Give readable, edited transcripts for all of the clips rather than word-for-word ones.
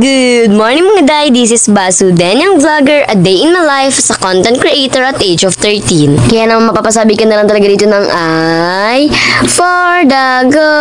Good morning mga day, this is Basu, Danyang Vlogger, a day in my life sa content creator at age of 13. Kaya naman mapapasabi ka na lang talaga dito ng ay for the go.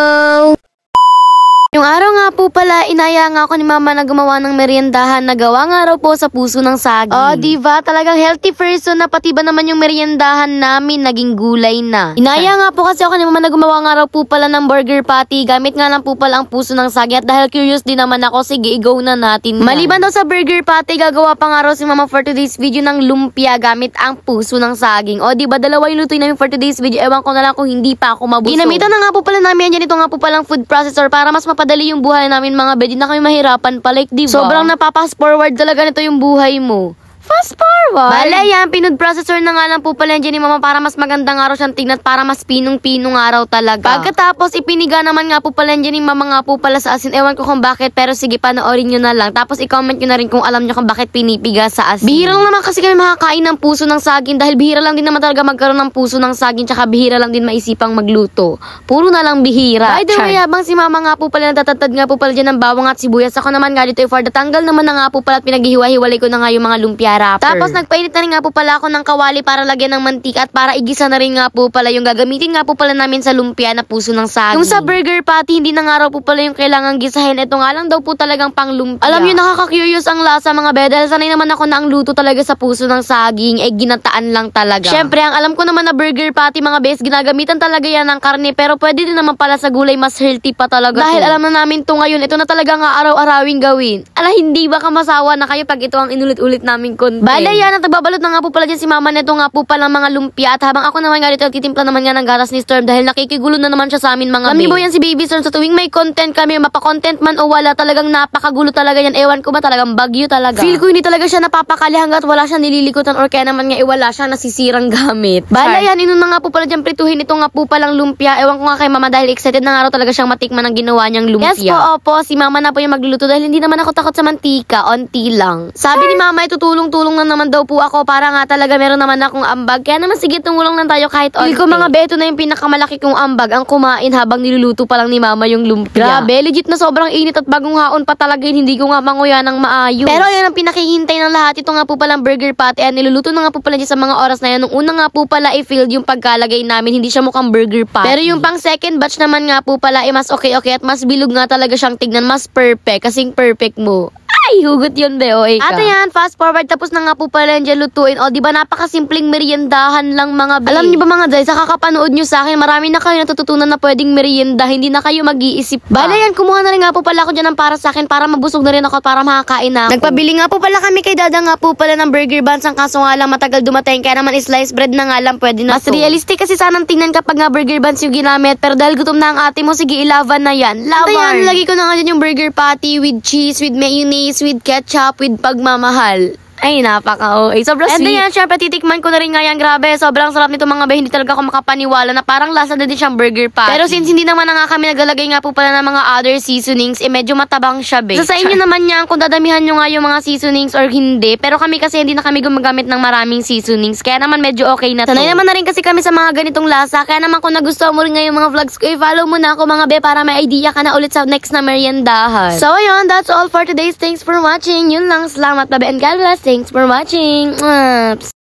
Yung araw nga po pala, inaya nga ako ni mama na gumawa ng meriendahan na gawa nga raw po sa puso ng saging. Oh, diba? Talagang healthy person na, pati ba naman yung meriendahan namin naging gulay na. Inaya nga po kasi ako ni mama na gumawa nga raw po pala ng burger patty. Gamit nga lang po pala ang puso ng saging. At dahil curious din naman ako, sige, i-go na natin. Maliban daw sa burger patty, gagawa pa nga raw si mama for today's video ng lumpia gamit ang puso ng saging. Oh, diba? Dalawa yung lutuin namin for today's video. Ewan ko na lang kung hindi pa ako mabusog. Ginamitan na nga po pala namin yan. Ito nga po palang food processor para mas mapadali yung buhay namin mga bed. Hindi na kami mahirapan pa. Like, diba? Sobrang napapas forward talaga nito yung buhay mo. Fast forward. Bale, yan. Pinood processor na nga lang po pala yan ni mama para mas magandang araw siyang tingnan, para mas pinong-pinong araw talaga. Pagkatapos, ipiniga naman nga po pala yan ni mama nga po pala sa asin. Ewan ko kung bakit, pero sige, panoorin nyo na lang. Tapos, i-comment nyo na rin kung alam nyo kung bakit pinipiga sa asin. Bihira lang naman kasi kami makakain ng puso ng saging dahil bihira lang din naman talaga magkaroon ng puso ng saging, tsaka bihira lang din maisipang magluto. Puro na lang bihira. By the way, habang si mama nga po pala natatad nga po pala dyan ng bawang at sibuyas, ako naman nga dito for the tanggal naman na nga po pala at pinaghihiwa-hiwalay ko na nga yung mga lumpia wrapper. Tapos nagpainit na rin nga po pala ako ng kawali para lagyan ng mantika at para igisa na rin nga po pala yung gagamitin nga po pala namin sa lumpia na puso ng saging. Yung sa burger patty, hindi na nga raw po pala yung kailangang gisahin. Ito nga lang daw po talagang pang lumpia. Alam nyo, nakaka-curious ang lasa mga bed. Dahil sanay naman ako na ang luto talaga sa puso ng saging ay ginataan lang talaga. Syempre, ang alam ko naman na burger patty mga bes, ginagamitan talaga yan ng karne, pero pwede din naman pala sa gulay, mas healthy pa talaga. Dahil alam na namin to ngayon, ito na talaga nga araw-arawing gawin. Ala, hindi ba kamasawa na kayo pag ito ang inulit-ulit naming content? Bale yan, at nagbabalot na nga po pala dyan si mama neto nga po pala mga lumpia. At habang ako naman nga dito nagtitimpla naman nga ng gatas ni Storm dahil nakikigulo na naman siya sa amin mga babe. Lamibo yan si Baby Storm, sa tuwing may content kami, mapa-content man o wala, talagang napakagulo talaga yan. Ewan ko ba, talagang bagyo talaga. Feel ko hindi talaga siya napapakali hanggat wala siya nililikutan or kaya naman nga iwala siya nasisirang gamit. Bala yan, inuna nga po pala dyan prituhin ito nga po palang lumpia. Ewan ko nga kay mama dahil excited na nga raw talaga siyang matikman ang ginawa niyang lumpia. Yes po, opo, si mama na po yung magluluto dahil hindi naman ako takot sa mantika, onti lang. Sabi ni mama, tutulong-tulong na naman daw po ako para nga talaga meron naman akong ambag. Kaya naman sige, tumulong lang tayo kahit onti. Ko mga beto na yung pinakamalaki kong ambag ang kumain habang niluluto pa lang ni mama yung lumpia. Grabe, legit na sobrang init at bagong haon pa talaga yun, hindi ko nga manguya ng maayos. Pero yun ang pinakihintay ng lahat. Ito nga po palang burger patty. Niluluto na nga po pala dyan sa mga oras na yan. Nung una nga po pala i-filled yung pagkalagay namin, hindi siya mukhang burger patty. Pero yung pang second batch naman nga po pala mas okay at mas bilog nga talaga siyang tignan, mas perfect. Kasing perfect mo. Ay, hugot yun, be. O, ika. At ayan, fast forward, tapos na nga po pala yan dyan lutuin. O, diba, napakasimpleng meriendahan lang, mga be. Alam niyo ba, mga day, sa kakapanood nyo sa akin, marami na kayo natututunan na pwedeng merienda, hindi na kayo mag-iisip pa. Bala yan, kumuha na rin nga po pala ako dyan ng para sa akin, para mabusog na rin ako, para makakain na ako. Nagpabili nga po pala kami kay dada nga po pala ng burger buns, ang kaso nga lang matagal dumating, kaya naman slice bread na nga lang, pwede na. Mas realistic kasi sanang tingnan kapag nga burger buns yung ginamit, pero dahil gutom na ang ate mo, sige, ilavan na yan. Laban. At ayan, lagi ko na nga dyan yung burger patty with cheese, with mayonnaise, with ketchup, with pagmamahal. Ay, napaka-OA. Sobrang sweet. And then, syempre, titikman ko na rin nga yan. Grabe, sobrang sarap nito mga be. Hindi talaga ako makapaniwala na parang lasa na din siyang burger patty. Pero since hindi naman na nga kami nagalagay nga po pala ng mga other seasonings, medyo matabang siya, be. So, sa inyo naman yan, kung dadamihan nyo nga yung mga seasonings or hindi. Pero kami kasi hindi na kami gumagamit ng maraming seasonings. Kaya naman medyo okay na to. Sanay naman na rin kasi kami sa mga ganitong lasa. Kaya naman kung nagustuhan mo rin nga yung mga vlogs ko, i-follow mo na ako mga be para may idea ka na ulit sa next na meriendahan. So, yun, that's all for today's. Thanks for watching. Yun lang. Salamat, babe, and God bless. Thanks for watching.